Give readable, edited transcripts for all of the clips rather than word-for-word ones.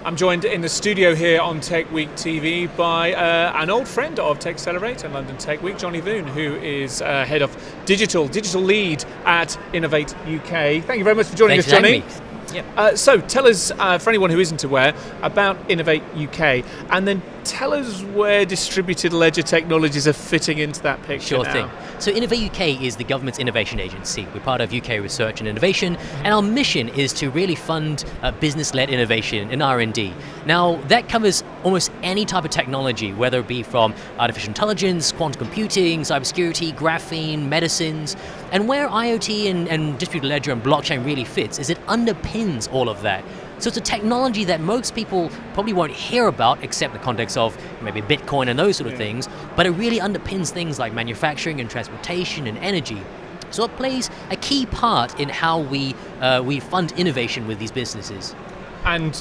I'm joined in the studio here on Tech Week TV by an old friend of TechXLR8 and London Tech Week, Jonny Voon, who is head of digital lead at Innovate UK. Thank you very much for joining us, Jonny. Yep. So tell us, for anyone who isn't aware, about Innovate UK, and then tell us where distributed ledger technologies are fitting into that picture. Sure now. thing. So Innovate UK is the government's innovation agency. We're part of UK Research and Innovation, and our mission is to really fund business-led innovation in R&D. Now, that covers almost any type of technology, whether it be from artificial intelligence, quantum computing, cybersecurity, graphene, medicines, and where IoT and distributed ledger and blockchain really fits is it underpins all of that. So it's a technology that most people probably won't hear about except in the context of maybe Bitcoin and those sort of things, but it really underpins things like manufacturing and transportation and energy. So it plays a key part in how we fund innovation with these businesses. And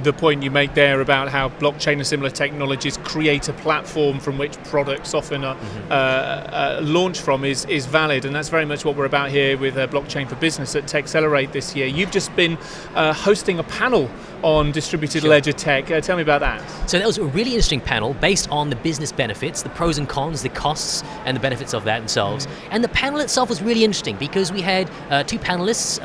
the point you make there about how blockchain and similar technologies create a platform from which products often are launched from is valid, and that's very much what we're about here with Blockchain for Business at TechXLR8 this year. You've just been hosting a panel on distributed ledger tech. Tell me about that. So that was a really interesting panel based on the business benefits, the pros and cons, the costs and the benefits of that themselves. And the panel itself was really interesting because we had two panelists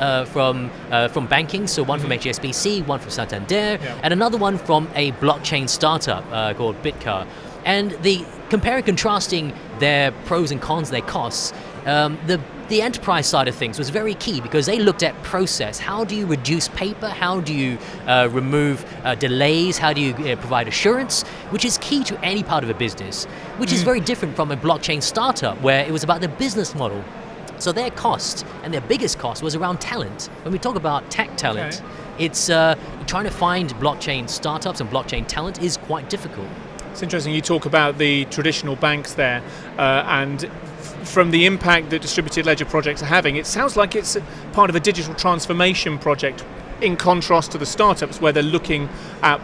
from banking, so one from HSBC, one from Santander, and another one from a blockchain startup called Bitcar. And the comparing and contrasting their pros and cons, their costs, the enterprise side of things was very key because they looked at process. How do you reduce paper? How do you remove delays? How do you provide assurance? Which is key to any part of a business, which is very different from a blockchain startup where it was about the business model. So their cost, and their biggest cost, was around talent. When we talk about tech talent, it's trying to find blockchain startups and blockchain talent is quite difficult. It's interesting you talk about the traditional banks there, and from the impact that distributed ledger projects are having, it sounds like it's part of a digital transformation project, in contrast to the startups where they're looking at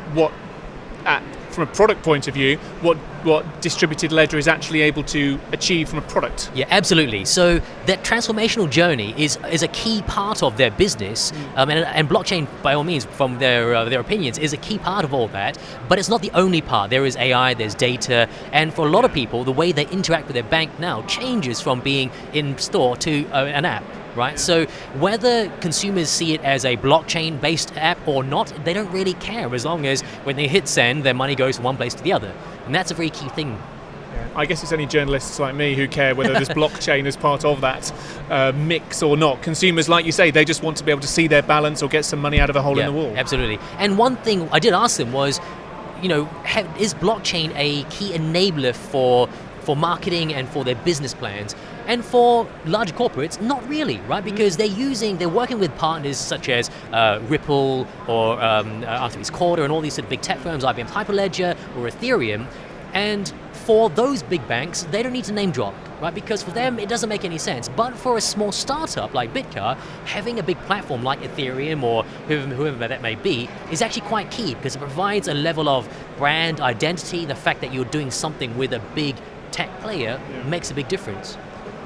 from a product point of view, what distributed ledger is actually able to achieve from a product. Yeah, absolutely. So that transformational journey is a key part of their business, and blockchain, by all means, from their opinions, is a key part of all that. But it's not the only part. There is AI, there's data, and for a lot of people, the way they interact with their bank now changes from being in store to an app. Right, so whether consumers see it as a blockchain-based app or not, they don't really care as long as when they hit send, their money goes from one place to the other, and that's a very key thing. I guess it's only journalists like me who care whether there's blockchain as part of that mix or not. Consumers, like you say, they just want to be able to see their balance or get some money out of a hole in the wall. Absolutely. And one thing I did ask them was, is blockchain a key enabler for marketing and for their business plans? And for larger corporates, not really, right? Because they're working with partners such as Ripple or Artemis Corda and all these sort of big tech firms, IBM's Hyperledger or Ethereum. And for those big banks, they don't need to name drop, right? Because for them, it doesn't make any sense. But for a small startup like Bitcar, having a big platform like Ethereum or whoever that may be is actually quite key because it provides a level of brand identity. The fact that you're doing something with a big tech player makes a big difference.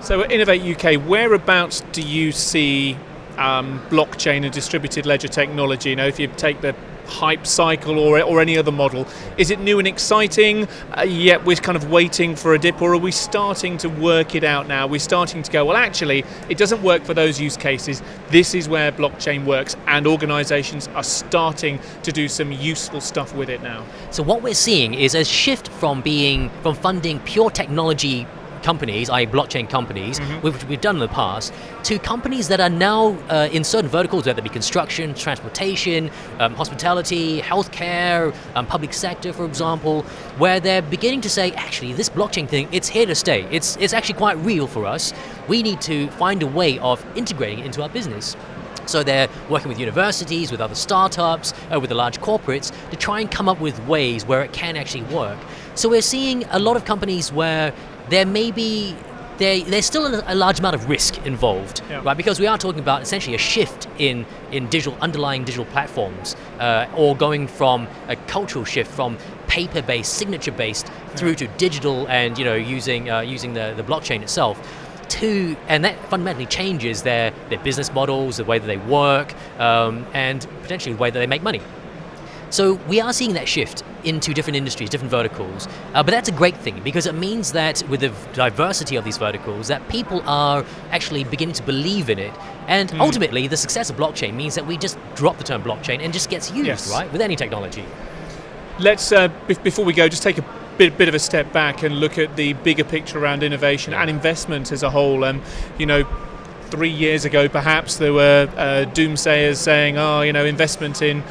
So at Innovate UK, whereabouts do you see blockchain and distributed ledger technology? If you take the hype cycle or any other model, is it new and exciting, yet we're kind of waiting for a dip, or are we starting to work it out now? We're starting to go, well, actually, it doesn't work for those use cases. This is where blockchain works, and organizations are starting to do some useful stuff with it now. So what we're seeing is a shift from funding pure technology companies, i.e. blockchain companies, which we've done in the past, to companies that are now in certain verticals, whether it be construction, transportation, hospitality, healthcare, public sector, for example, where they're beginning to say, actually, this blockchain thing, it's here to stay. It's actually quite real for us. We need to find a way of integrating it into our business. So they're working with universities, with other startups, with the large corporates to try and come up with ways where it can actually work. So we're seeing a lot of companies where there's still a large amount of risk involved, right? Because we are talking about essentially a shift in underlying digital platforms, or going from a cultural shift from paper-based, signature-based through to digital and using the blockchain itself. And that fundamentally changes their business models, the way that they work, and potentially the way that they make money. So we are seeing that shift into different industries, different verticals. But that's a great thing, because it means that with the diversity of these verticals, that people are actually beginning to believe in it. And ultimately, the success of blockchain means that we just drop the term blockchain and just gets used, right, with any technology. Let's, before we go, just take a bit of a step back and look at the bigger picture around innovation and investment as a whole. 3 years ago, perhaps, there were doomsayers saying, investment in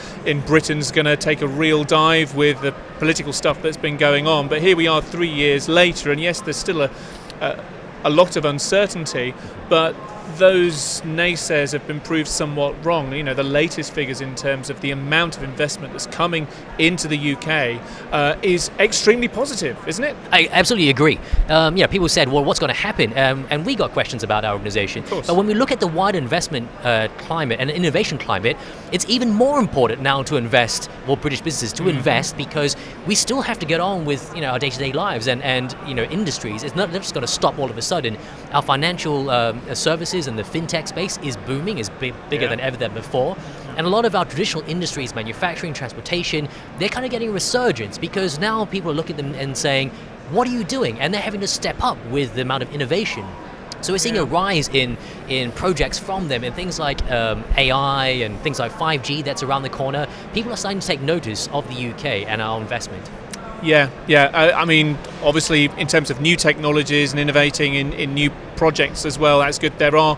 Britain's going to take a real dive with the political stuff that's been going on. But here we are 3 years later, and yes, there's still a lot of uncertainty, but those naysayers have been proved somewhat wrong. The latest figures in terms of the amount of investment that's coming into the UK is extremely positive, isn't it? I absolutely agree. People said, well, what's going to happen? And we got questions about our organization. But when we look at the wider investment climate and innovation climate, it's even more important now to invest, or British businesses to invest, because we still have to get on with our day-to-day lives and industries. It's not just going to stop all of a sudden. Our financial services and the fintech space is booming, is bigger than ever before. And a lot of our traditional industries, manufacturing, transportation, they're kind of getting a resurgence, because now people are looking at them and saying, what are you doing? And they're having to step up with the amount of innovation. So we're seeing a rise in projects from them, and things like AI and things like 5G that's around the corner. People are starting to take notice of the UK and our investment. Yeah. I mean, obviously, in terms of new technologies and innovating in new projects as well, that's good. There are,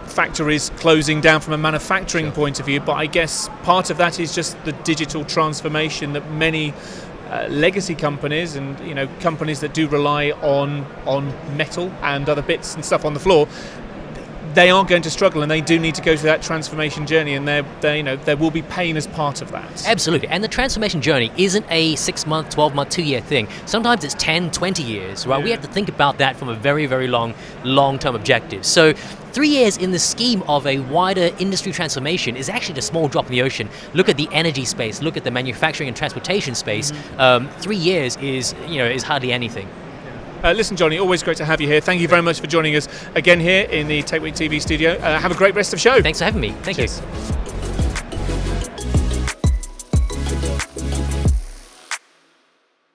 factories closing down from a manufacturing point of view, but I guess part of that is just the digital transformation that many legacy companies and companies that do rely on metal and other bits and stuff on the floor, they are going to struggle, and they do need to go through that transformation journey, and there will be pain as part of that. Absolutely, and the transformation journey isn't a 6-month, 12-month, 2-year thing. Sometimes it's 10, 20 years, right? We have to think about that from a very, very long-term objective. So 3 years in the scheme of a wider industry transformation is actually a small drop in the ocean. Look at the energy space, look at the manufacturing and transportation space. 3 years is hardly anything. Listen, Jonny, always great to have you here. Thank you very much for joining us again here in the Tech Week TV studio. Have a great rest of the show. Thanks for having me. Thank you.